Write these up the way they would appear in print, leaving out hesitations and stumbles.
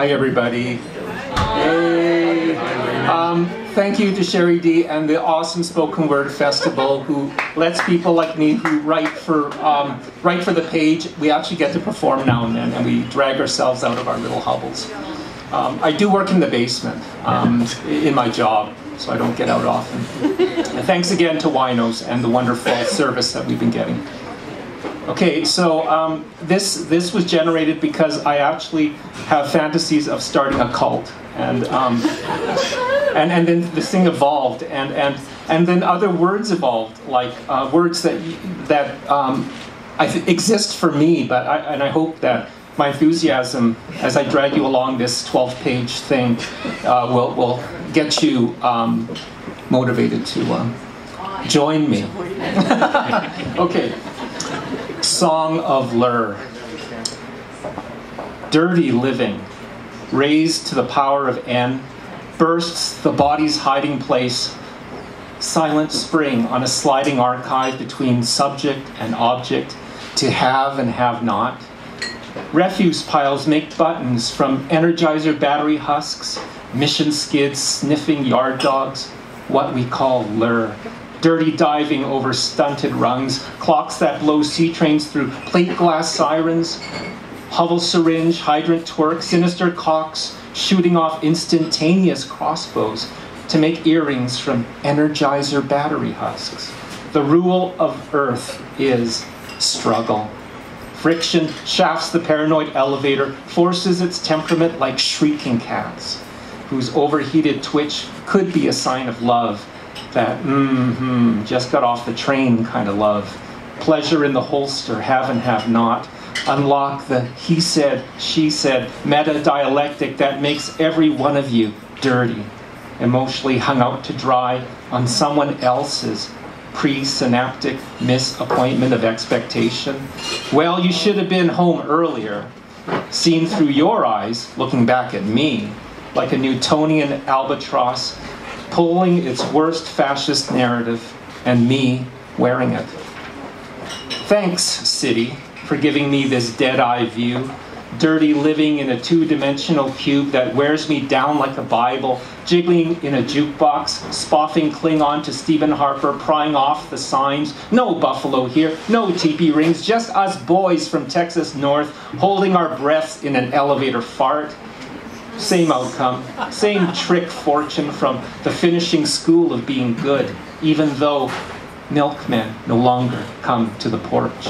Hi everybody. Hey. Thank you to Sherry D and the awesome Spoken Word Festival, who lets people like me who write for the page. We actually get to perform now and then, and we drag ourselves out of our little hovels. I do work in the basement in my job, so I don't get out often. And thanks again to Winos and the wonderful service that we've been getting. Okay, so this was generated because I actually have fantasies of starting a cult, and then this thing evolved, and then other words evolved, like words that exist for me, but I hope that my enthusiasm as I drag you along this 12-page thing will get you motivated to join me. Okay. Song of Lur. Dirty living, raised to the power of N, bursts the body's hiding place. Silent spring on a sliding archive between subject and object, to have and have not. Refuse piles make buttons from Energizer battery husks, mission skids sniffing yard dogs, what we call Lur. Dirty diving over stunted rungs, clocks that blow sea trains through plate glass sirens, hovel syringe, hydrant twerk, sinister cocks shooting off instantaneous crossbows to make earrings from Energizer battery husks. The rule of Earth is struggle. Friction shafts the paranoid elevator, forces its temperament like shrieking cats, whose overheated twitch could be a sign of love. That just got off the train kind of love. Pleasure in the holster, have and have not. Unlock the he said, she said meta-dialectic that makes every one of you dirty, emotionally hung out to dry on someone else's pre-synaptic misappointment of expectation. Well, you should have been home earlier, seen through your eyes, looking back at me, like a Newtonian albatross, pulling its worst fascist narrative, and me wearing it. Thanks, city, for giving me this dead-eye view, dirty living in a two-dimensional cube that wears me down like a Bible, jiggling in a jukebox, spoffing Klingon to Stephen Harper, prying off the signs. No buffalo here, no teepee rings, just us boys from Texas North, holding our breaths in an elevator fart. Same outcome, same trick fortune from the finishing school of being good, even though milkmen no longer come to the porch.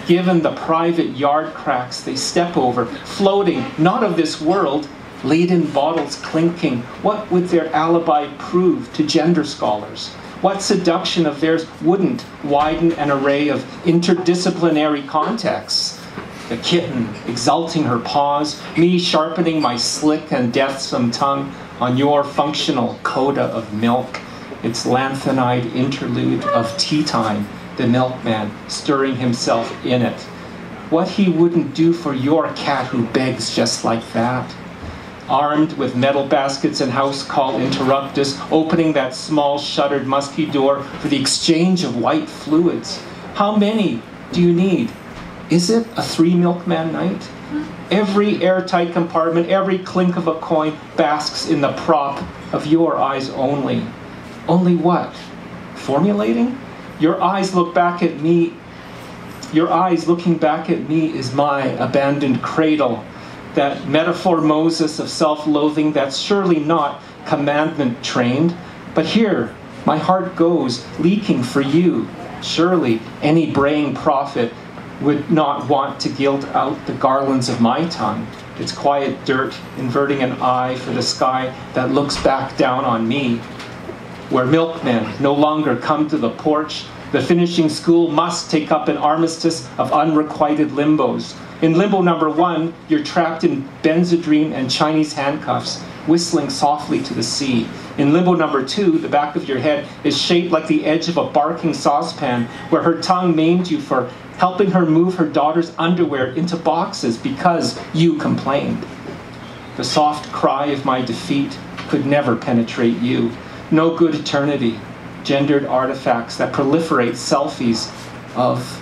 Given the private yard cracks they step over, floating, not of this world, laden bottles clinking, what would their alibi prove to gender scholars? What seduction of theirs wouldn't widen an array of interdisciplinary contexts? The kitten exalting her paws, me sharpening my slick and deathsome tongue on your functional coda of milk, its lanthanide interlude of tea time, the milkman stirring himself in it. What he wouldn't do for your cat who begs just like that. Armed with metal baskets and house call interruptus, opening that small shuttered musky door for the exchange of white fluids. How many do you need? Is it a 3-milkman night? Every airtight compartment, every clink of a coin basks in the prop of your eyes only. Only what? Formulating? Your eyes look back at me. Your eyes looking back at me is my abandoned cradle. That metaphor Moses of self-loathing that's surely not commandment trained. But here, my heart goes, leaking for you. Surely any braying prophet would not want to gild out the garlands of my tongue, its quiet dirt inverting an eye for the sky that looks back down on me. Where milkmen no longer come to the porch, the finishing school must take up an armistice of unrequited limbos. In limbo number 1, you're trapped in Benzedrine and Chinese handcuffs, whistling softly to the sea. In limbo number 2, the back of your head is shaped like the edge of a barking saucepan, where her tongue maimed you for helping her move her daughter's underwear into boxes because you complained. The soft cry of my defeat could never penetrate you. No good eternity, gendered artifacts that proliferate selfies of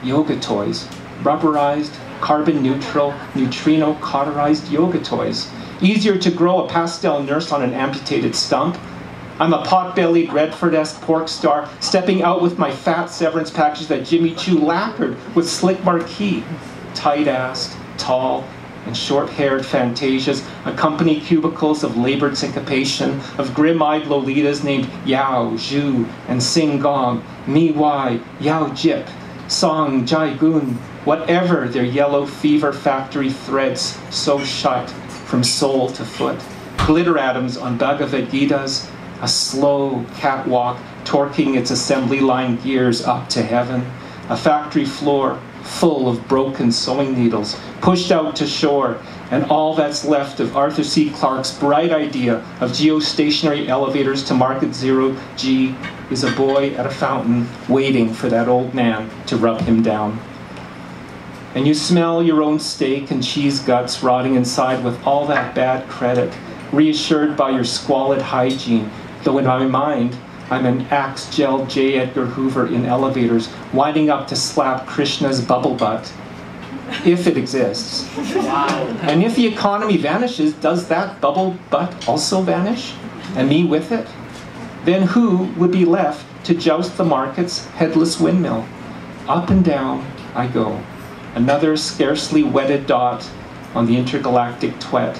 yoga toys, rubberized, carbon neutral, neutrino cauterized yoga toys. Easier to grow a pastel nurse on an amputated stump. I'm a pot-bellied Redford-esque pork star, stepping out with my fat severance package that Jimmy Choo lacquered with slick marquee. Tight-assed, tall, and short-haired fantasias accompany cubicles of labored syncopation, of grim-eyed lolitas named Yao, Zhu, and Sing Gong, Mi Wai, Yao Jip, Song, Jai Gun, whatever their yellow fever factory threads so shut from sole to foot. Glitter atoms on Bhagavad Gitas, a slow catwalk torquing its assembly line gears up to heaven. A factory floor full of broken sewing needles, pushed out to shore, and all that's left of Arthur C. Clarke's bright idea of geostationary elevators to Market Zero G is a boy at a fountain waiting for that old man to rub him down. And you smell your own steak and cheese guts rotting inside with all that bad credit, reassured by your squalid hygiene, though in my mind, I'm an axe-gelled J. Edgar Hoover in elevators, winding up to slap Krishna's bubble butt, if it exists. Wow. And if the economy vanishes, does that bubble butt also vanish? And me with it? Then who would be left to joust the market's headless windmill? Up and down I go, another scarcely wetted dot on the intergalactic twet,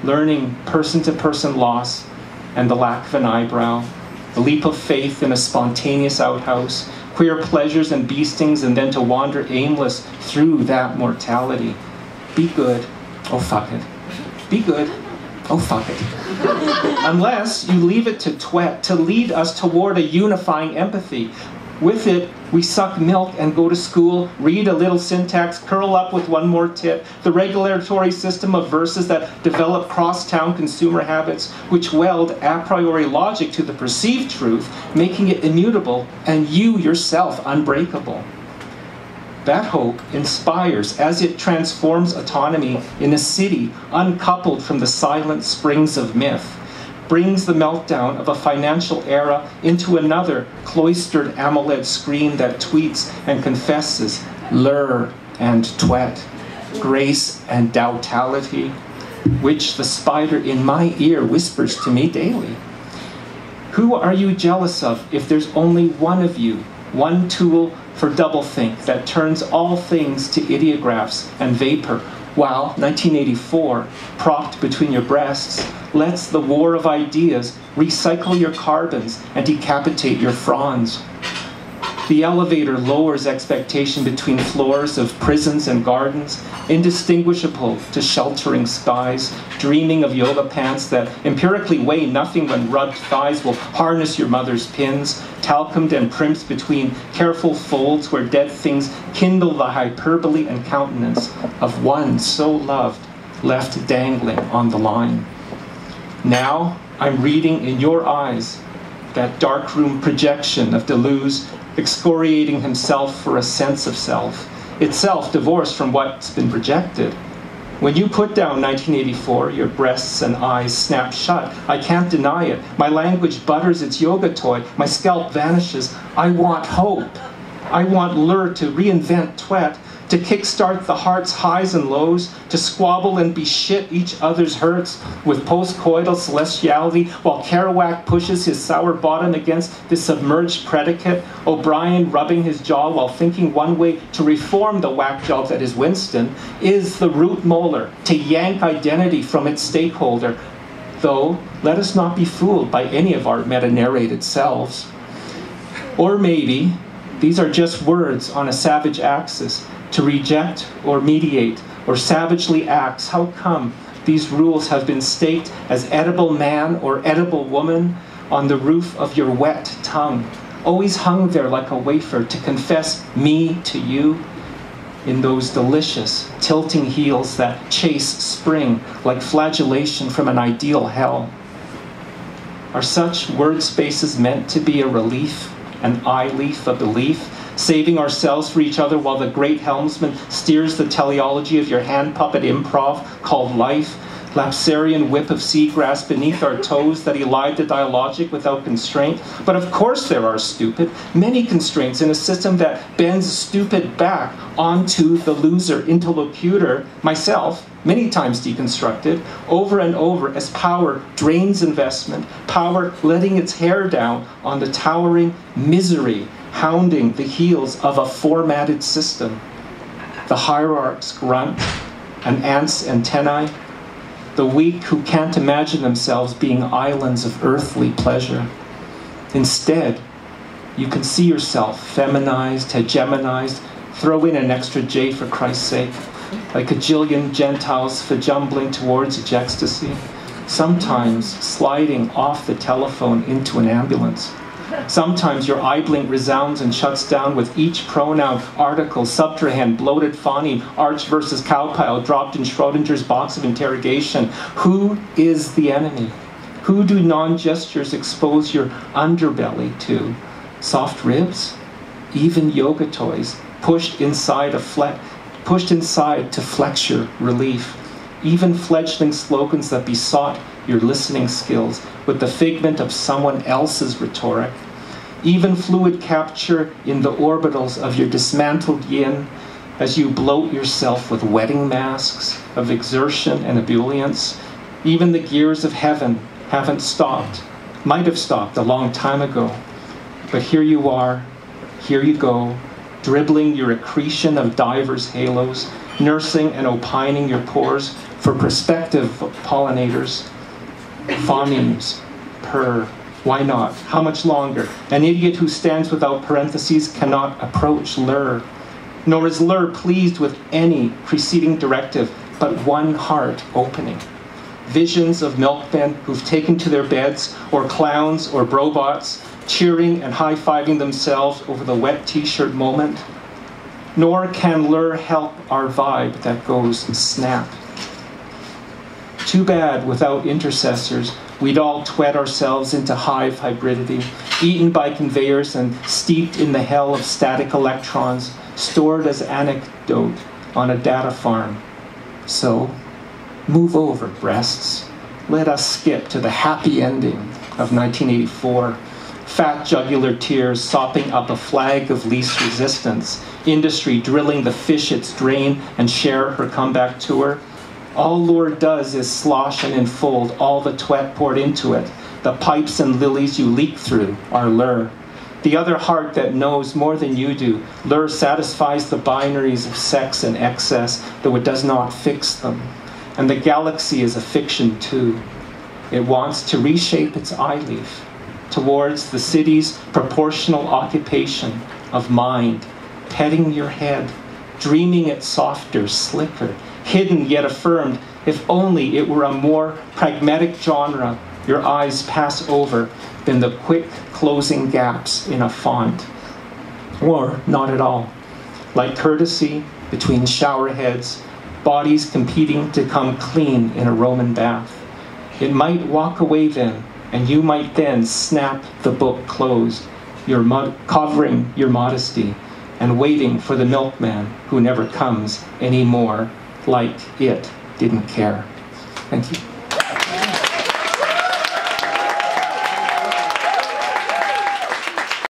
learning person-to-person loss and the lack of an eyebrow, the leap of faith in a spontaneous outhouse, queer pleasures and beastings, and then to wander aimless through that mortality. Be good. Oh, fuck it. Be good. Oh, fuck it. Unless you leave it to twet to lead us toward a unifying empathy. With it, we suck milk and go to school, read a little syntax, curl up with one more tit, the regulatory system of verses that develop cross-town consumer habits, which weld a priori logic to the perceived truth, making it immutable and you yourself unbreakable. That hope inspires as it transforms autonomy in a city uncoupled from the silent springs of myth, brings the meltdown of a financial era into another cloistered AMOLED screen that tweets and confesses lure and twet, grace and doubtality, which the spider in my ear whispers to me daily. Who are you jealous of if there's only one of you, one tool for doublethink that turns all things to ideographs and vapor, while 1984, propped between your breasts, lets the war of ideas recycle your carbons and decapitate your fronds. The elevator lowers expectation between floors of prisons and gardens, indistinguishable to sheltering skies, dreaming of yoga pants that empirically weigh nothing when rubbed thighs will harness your mother's pins, talcumed and primps between careful folds where dead things kindle the hyperbole and countenance of one so loved, left dangling on the line. Now I'm reading in your eyes that darkroom projection of Deleuze excoriating himself for a sense of self, itself divorced from what's been projected. When you put down 1984, your breasts and eyes snap shut. I can't deny it. My language butters its yoga toy. My scalp vanishes. I want hope. I want lure to reinvent twet, to kickstart the heart's highs and lows, to squabble and beshit each other's hurts with postcoital celestiality while Kerouac pushes his sour bottom against the submerged predicate, O'Brien rubbing his jaw while thinking one way to reform the whack job that is Winston is the root molar, to yank identity from its stakeholder, though let us not be fooled by any of our meta-narrated selves. Or maybe these are just words on a savage axis, to reject or mediate or savagely axe. How come these rules have been staked as edible man or edible woman on the roof of your wet tongue, always hung there like a wafer to confess me to you in those delicious tilting heels that chase spring like flagellation from an ideal hell? Are such word spaces meant to be a relief, an eye leaf, a belief, saving ourselves for each other while the great helmsman steers the teleology of your hand puppet improv called life, lapsarian whip of seagrass beneath our toes that elide the dialogic without constraint. But of course there are stupid, many constraints in a system that bends stupid back onto the loser interlocutor, myself, many times deconstructed, over and over as power drains investment, power letting its hair down on the towering misery hounding the heels of a formatted system. The hierarchs grunt, and ants antennae, the weak who can't imagine themselves being islands of earthly pleasure. Instead, you can see yourself feminized, hegemonized, throw in an extra J for Christ's sake, like a jillion Gentiles jumbling towards its ecstasy, sometimes sliding off the telephone into an ambulance. Sometimes your eye blink resounds and shuts down with each pronoun, article, subtrahend, bloated phoneme, arch versus cowpile, dropped in Schrodinger's box of interrogation. Who is the enemy? Who do non-gestures expose your underbelly to? Soft ribs? Even yoga toys, pushed inside to flex your relief. Even fledgling slogans that besought your listening skills with the figment of someone else's rhetoric. Even fluid capture in the orbitals of your dismantled yin as you bloat yourself with wedding masks of exertion and ebullience. Even the gears of heaven haven't stopped, might have stopped a long time ago. But here you are, here you go, dribbling your accretion of divers' halos, nursing and opining your pores for prospective pollinators. Phonemes, purr, why not? How much longer? An idiot who stands without parentheses cannot approach lure, nor is lure pleased with any preceding directive, but one heart opening. Visions of milkmen who've taken to their beds, or clowns or brobots, cheering and high-fiving themselves over the wet t-shirt moment. Nor can lure help our vibe that goes snap. Too bad without intercessors, we'd all twed ourselves into hive hybridity, eaten by conveyors and steeped in the hell of static electrons, stored as anecdote on a data farm. So, move over, breasts. Let us skip to the happy ending of 1984. Fat jugular tears sopping up a flag of least resistance. Industry drilling the fish its drain and share her comeback tour. All lure does is slosh and enfold all the twet poured into it. The pipes and lilies you leak through are lure. The other heart that knows more than you do, lure satisfies the binaries of sex and excess, though it does not fix them. And the galaxy is a fiction too. It wants to reshape its eye leaf towards the city's proportional occupation of mind, petting your head, dreaming it softer, slicker, hidden yet affirmed. If only it were a more pragmatic genre your eyes pass over than the quick closing gaps in a font. Or not at all. Like courtesy between shower heads, bodies competing to come clean in a Roman bath. It might walk away then, and you might then snap the book closed, covering your modesty, and waiting for the milkman who never comes anymore, like it didn't care. Thank you.